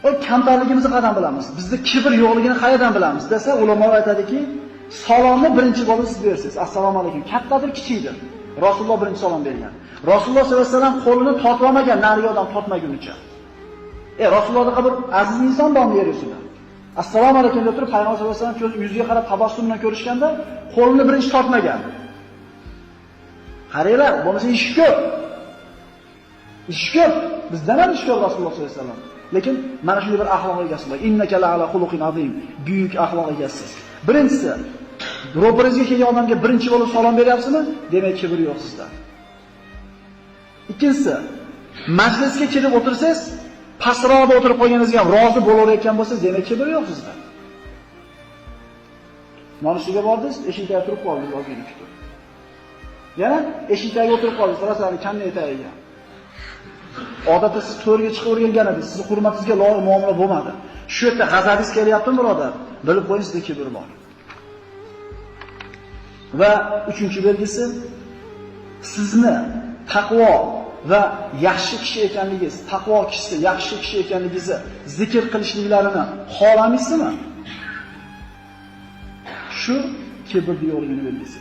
O kamtarligimizni qanday bilamiz? Bizda kibr yo'qligini qayerdan bilamiz desa, ulamolar aytadiki, salomni birinchi bo'lib siz bersiz. Assalomu alaykum. Kattadir, kichikdir. Rasululloh birinchi salom bergan. Rasululloh sollallohu alayhi vasallam qo'lini tortmagan, nariga odam tortmagunicha. Rasulullohga qabr aziz inson bormi yer yuzida? Assalomu alaykum deb turib, Payg'ambar sollallohu alayhi vasallam ko'z yuziga qarab tabassum bilan ko'rishganda, qo'lini birinchi tortmagan. Qaranglar, bo'lmasa ish ko'p. Ish ko'p. Bizdan ham ish ko'p Rasululloh sollallohu alayhi vasallam. Lekin mana shunday bir axloq egasi bor. Innaka la ala xuluqin azim. Buyuk axloq egasiz. Birinchisi, ro'paringizga kelgan odamga birinchi bo'lib salom beryapsizmi? Demak, kibr yo'q sizda. Ikkinchisi, majlisga kelib o'tirsangiz, pastroqda o'tirib qolganingizga ham rozi bo'laverayotgan bo'lsangiz, demak, kibr yo'q sizda. Nonushtaga bordingiz, eshikda turib qoldingiz, ozgina kutib. Yana eshikda o'tirib qoldingiz, qarasani kamni etagiga. Odatda siz to'rga chiqib o'rgangan edingiz, sizni hurmatingizga loyiq muomala bo'lmadi. Shu yerda g'azabingiz kelyaptimi, birodar? Bilib qo'ying, sizda kibr bor. Va uchinchi belgisi, sizni taqvo va yaxshi kishi ekanligingiz, taqvo kishisi, yaxshi kishi ekanligingizni zikr qilishliklarini xohlamaysizmi? Shu kibrni yo'qligini belgisi.